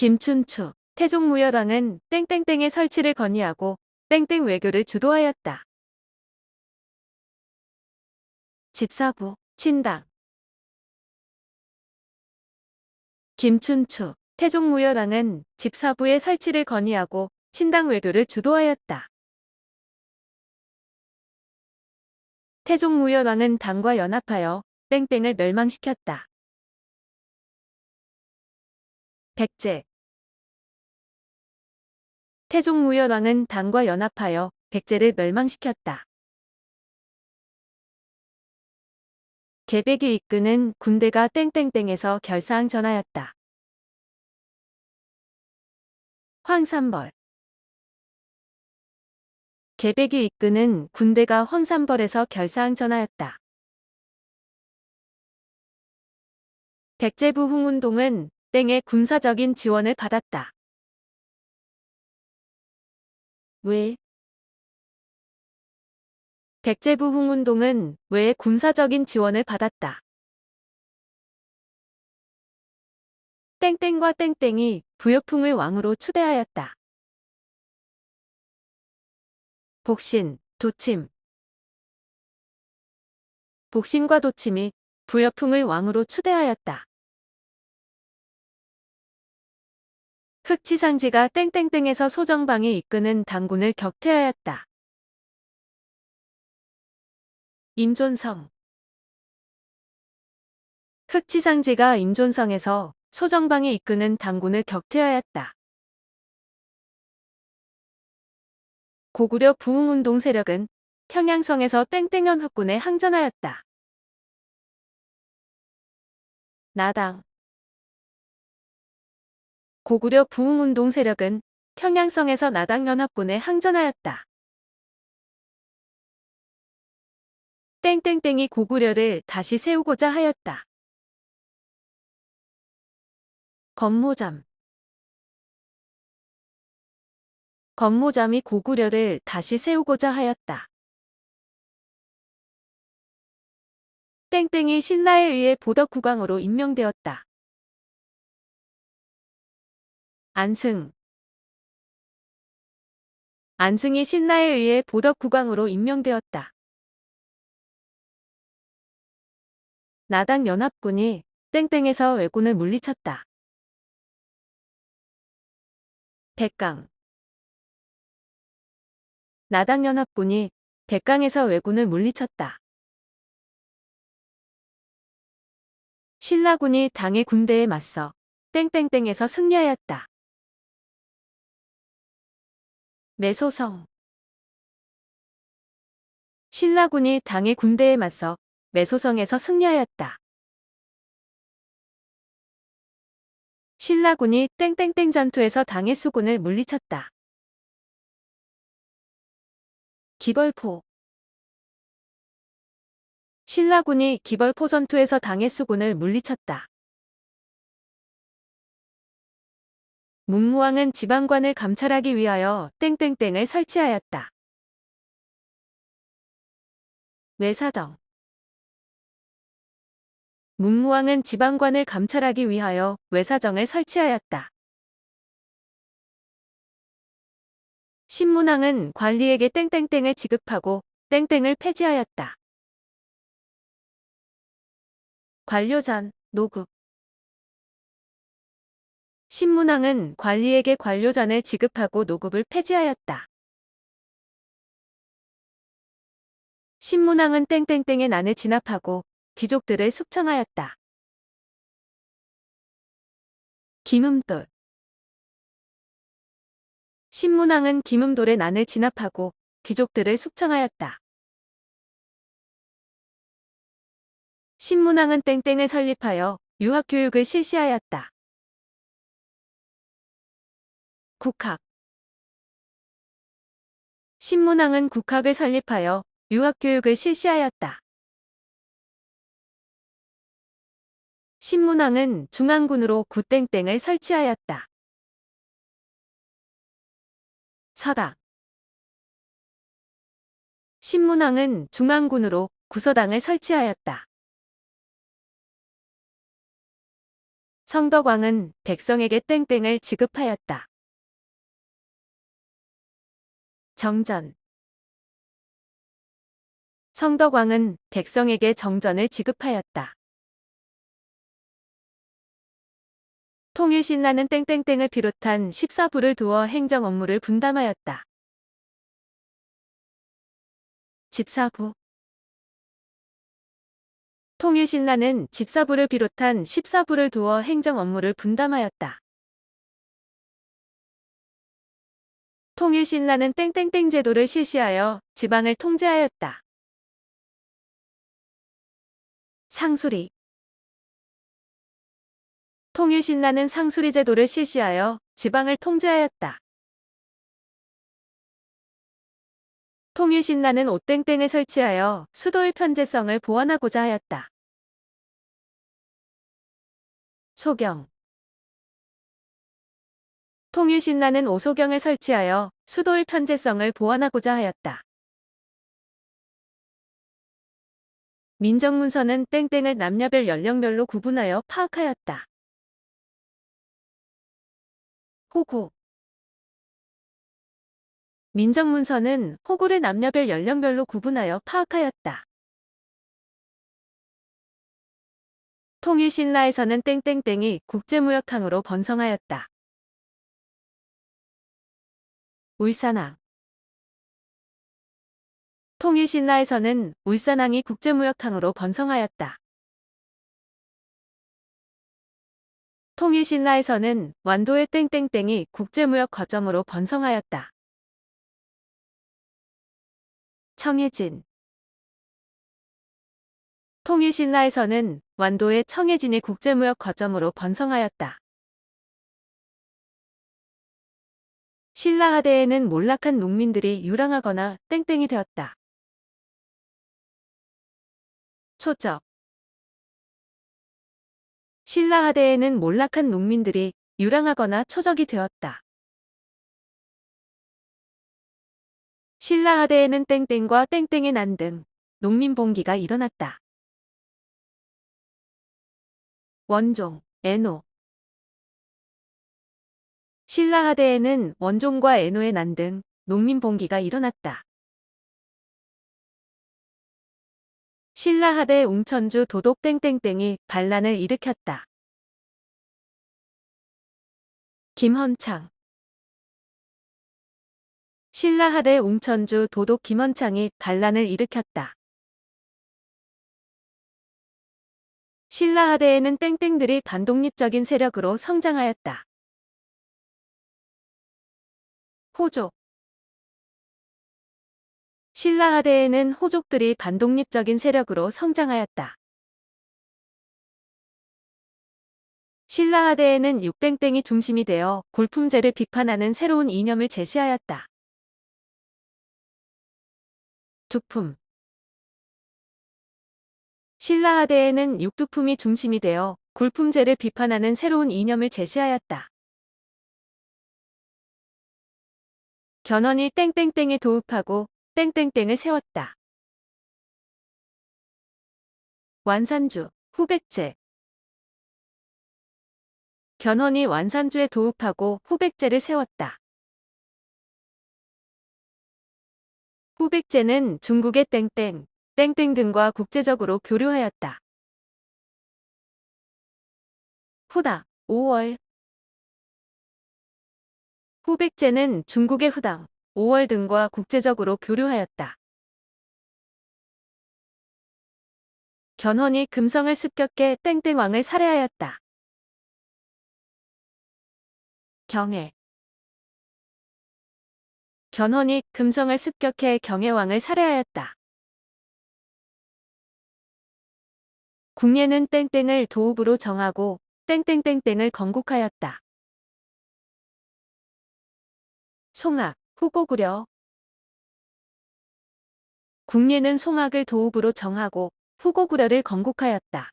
김춘추, 태종무열왕은 땡땡땡의 설치를 건의하고 땡땡 외교를 주도하였다. 집사부, 친당. 김춘추, 태종무열왕은 집사부의 설치를 건의하고 친당 외교를 주도하였다. 태종무열왕은 당과 연합하여 땡땡을 멸망시켰다. 백제. 태종무열왕은 당과 연합하여 백제를 멸망시켰다. 계백이 이끄는 군대가 땡땡땡에서 결사항전하였다. 황산벌. 계백이 이끄는 군대가 황산벌에서 결사항전하였다. 백제부 흥운동은 땡의 군사적인 지원을 받았다. 왜? 백제부 흥운동은 왜의 군사적인 지원을 받았다. 땡땡과 땡땡이 부여풍을 왕으로 추대하였다. 복신, 도침. 복신과 도침이 부여풍을 왕으로 추대하였다. 흑치상지가 땡땡땡에서 소정방이 이끄는 당군을 격퇴하였다. 임존성. 흑치상지가 임존성에서 소정방이 이끄는 당군을 격퇴하였다. 고구려 부흥운동 세력은 평양성에서 땡땡연합군에 항전하였다. 나당. 고구려 부흥운동 세력은 평양성에서 나당연합군에 항전하였다. 땡땡땡이 고구려를 다시 세우고자 하였다. 건모잠. 건모잠이 고구려를 다시 세우고자 하였다. 땡땡이 신라에 의해 보덕국왕으로 임명되었다. 안승. 안승이 신라에 의해 보덕국왕으로 임명되었다. 나당 연합군이 땡땡에서 왜군을 물리쳤다. 백강. 나당 연합군이 백강에서 왜군을 물리쳤다. 신라군이 당의 군대에 맞서 땡땡땡에서 승리하였다. 매소성. 신라군이 당의 군대에 맞서 매소성에서 승리하였다. 신라군이 땡땡땡 전투에서 당의 수군을 물리쳤다. 기벌포. 신라군이 기벌포 전투에서 당의 수군을 물리쳤다. 문무왕은 지방관을 감찰하기 위하여 땡땡땡을 설치하였다. 외사정. 문무왕은 지방관을 감찰하기 위하여 외사정을 설치하였다. 신문왕은 관리에게 땡땡땡을 지급하고 땡땡을 폐지하였다. 관료전, 노급. 신문왕은 관리에게 관료전을 지급하고 노급을 폐지하였다. 신문왕은 땡땡땡의 난을 진압하고 귀족들을 숙청하였다. 김음돌. 신문왕은 김음돌의 난을 진압하고 귀족들을 숙청하였다. 신문왕은 땡땡을 설립하여 유학교육을 실시하였다. 국학. 신문왕은 국학을 설립하여 유학교육을 실시하였다. 신문왕은 중앙군으로 구땡땡을 설치하였다. 서당. 신문왕은 중앙군으로 구서당을 설치하였다. 성덕왕은 백성에게 땡땡을 지급하였다. 정전. 성덕왕은 백성에게 정전을 지급하였다. 통일신라는 땡땡땡을 비롯한 14부를 두어 행정 업무를 분담하였다. 집사부. 통일신라는 집사부를 비롯한 14부를 두어 행정 업무를 분담하였다. 통일신라는 땡땡땡 제도를 실시하여 지방을 통제하였다. 상수리. 통일신라는 상수리 제도를 실시하여 지방을 통제하였다. 통일신라는 오땡땡을 설치하여 수도의 편제성을 보완하고자 하였다. 소경. 통일신라는 오소경을 설치하여 수도의 편제성을 보완하고자 하였다. 민정문서는 땡땡을 남녀별 연령별로 구분하여 파악하였다. 호구. 민정문서는 호구를 남녀별 연령별로 구분하여 파악하였다. 통일신라에서는 땡땡땡이 국제무역항으로 번성하였다. 울산항. 통일신라에서는 울산항이 국제무역항으로 번성하였다. 통일신라에서는 완도의 땡땡땡이 국제무역 거점으로 번성하였다. 청해진. 통일신라에서는 완도의 청해진이 국제무역 거점으로 번성하였다. 신라하대에는 몰락한 농민들이 유랑하거나 땡땡이 되었다. 초적. 신라하대에는 몰락한 농민들이 유랑하거나 초적이 되었다. 신라하대에는 땡땡과 땡땡이 난 등 농민봉기가 일어났다. 원종, 애노. 신라하대에는 원종과 애노의 난 등 농민봉기가 일어났다. 신라하대 웅천주 도독 땡땡땡이 반란을 일으켰다. 김헌창. 신라하대 웅천주 도독 김헌창이 반란을 일으켰다. 신라하대에는 땡땡들이 반독립적인 세력으로 성장하였다. 호족. 신라하대에는 호족들이 반독립적인 세력으로 성장하였다. 신라하대에는 육땡땡이 중심이 되어 골품제를 비판하는 새로운 이념을 제시하였다. 두품. 신라하대에는 육두품이 중심이 되어 골품제를 비판하는 새로운 이념을 제시하였다. 견훤이 땡땡땡에 도읍하고 땡땡땡을 세웠다. 완산주, 후백제. 견훤이 완산주에 도읍하고 후백제를 세웠다. 후백제는 중국의 땡땡, 땡땡 등과 국제적으로 교류하였다. 후당, 5월. 후백제는 중국의 후당, 5월 등과 국제적으로 교류하였다. 견훤이 금성을 습격해 땡땡왕을 살해하였다. 경해. 견훤이 금성을 습격해 경해왕을 살해하였다. 궁예는 땡땡을 도읍으로 정하고 땡땡땡땡을 건국하였다. 송악, 후고구려. 궁예는 송악을 도읍으로 정하고 후고구려를 건국하였다.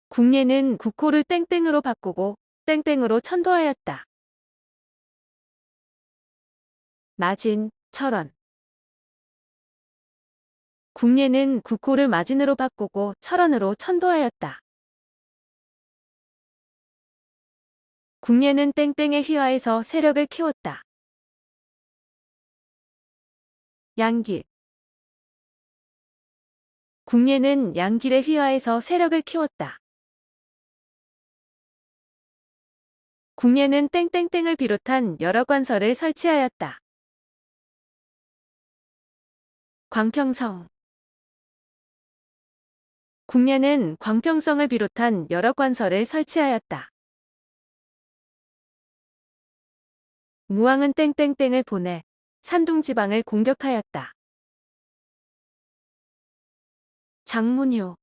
궁예는 국호를 땡땡으로 바꾸고 땡땡으로 천도하였다. 마진, 철원. 궁예는 국호를 마진으로 바꾸고 철원으로 천도하였다. 궁예는 땡땡에 휘하해서 세력을 키웠다. 양길. 궁예는 양길에 휘하해서 세력을 키웠다. 궁예는 땡땡땡을 비롯한 여러 관설을 설치하였다. 광평성. 궁예는 광평성을 비롯한 여러 관설을 설치하였다. 무왕은 땡땡땡을 보내 산둥지방을 공격하였다. 장문휴.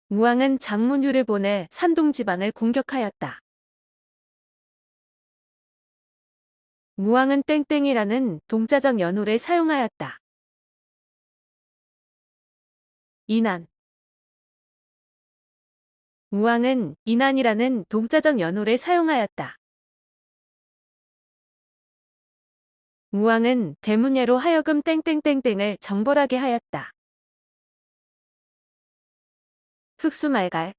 무왕은 장문휴를 보내 산둥지방을 공격하였다. 무왕은 땡땡이라는 동자적 연호를 사용하였다. 인안. 무왕은 인안이라는 동자적 연호를 사용하였다. 무왕은 대문예로 하여금 땡땡땡땡을 정벌하게 하였다. 흑수말갈.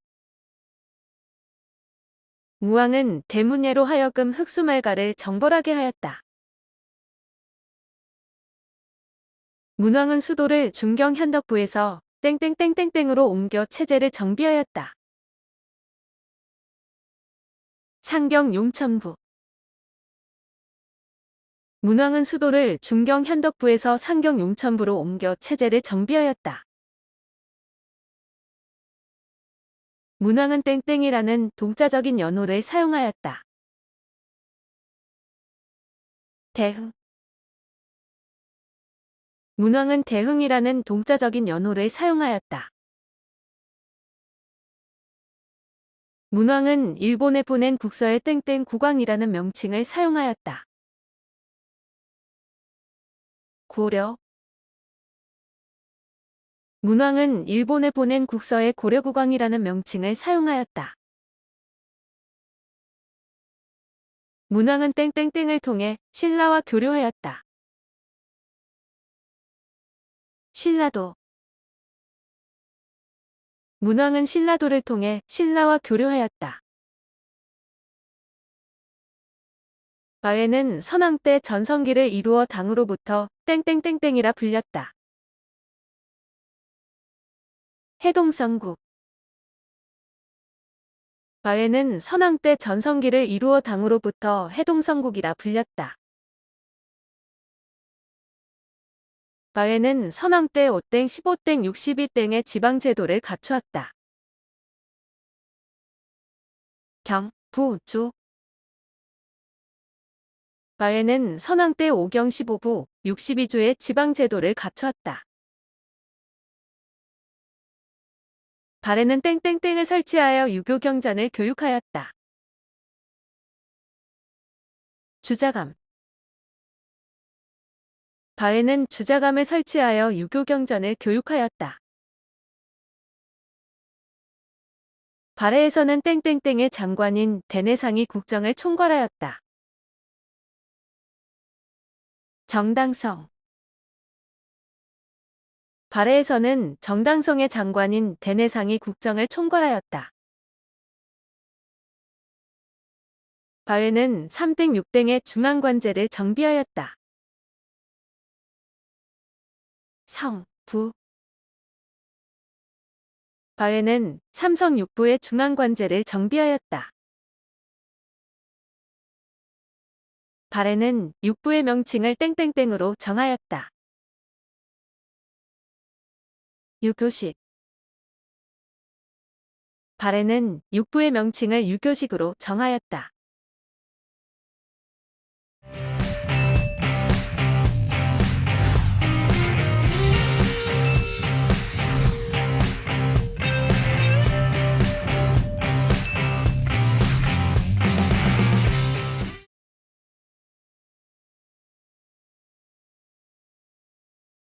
무왕은 대문예로 하여금 흑수말갈을 정벌하게 하였다. 문왕은 수도를 중경 현덕부에서 땡땡땡땡땡으로 옮겨 체제를 정비하였다. 상경 용천부. 문왕은 수도를 중경 현덕부에서 상경 용천부로 옮겨 체제를 정비하였다. 문왕은 땡땡이라는 동자적인 연호를 사용하였다. 대흥. 문왕은 대흥이라는 동자적인 연호를 사용하였다. 문왕은 일본에 보낸 국서에 땡땡 국왕이라는 명칭을 사용하였다. 고려. 문왕은 일본에 보낸 국서에 고려국왕이라는 명칭을 사용하였다. 문왕은 땡땡땡을 통해 신라와 교류하였다. 신라도. 문왕은 신라도를 통해 신라와 교류하였다. 바에는 선왕 때 전성기를 이루어 당으로부터 땡땡땡땡이라 불렸다. 해동성국. 바에는 선왕 때 전성기를 이루어 당으로부터 해동성국이라 불렸다. 바에는 선왕 때 5땡 15땡 62땡의 지방제도를 갖추었다. 경, 부, 주. 바에는 선왕 때 5경 15부 62주의 지방제도를 갖추었다. 발에는 땡땡땡을 설치하여 유교경전을 교육하였다. 주자감. 바에는 주자감을 설치하여 유교경전을 교육하였다. 발해에서는 땡땡땡의 장관인 대내상이 국정을 총괄하였다. 정당성. 발해에서는 정당성의 장관인 대내상이 국정을 총괄하였다. 바에는 3땡 6땡의 중앙관제를 정비하였다. 성, 부. 바에는 삼성 6부의 중앙관제를 정비하였다. 발에는 6부의 명칭을 땡땡땡으로 정하였다. 유교식. 발에는 6부의 명칭을 유교식으로 정하였다.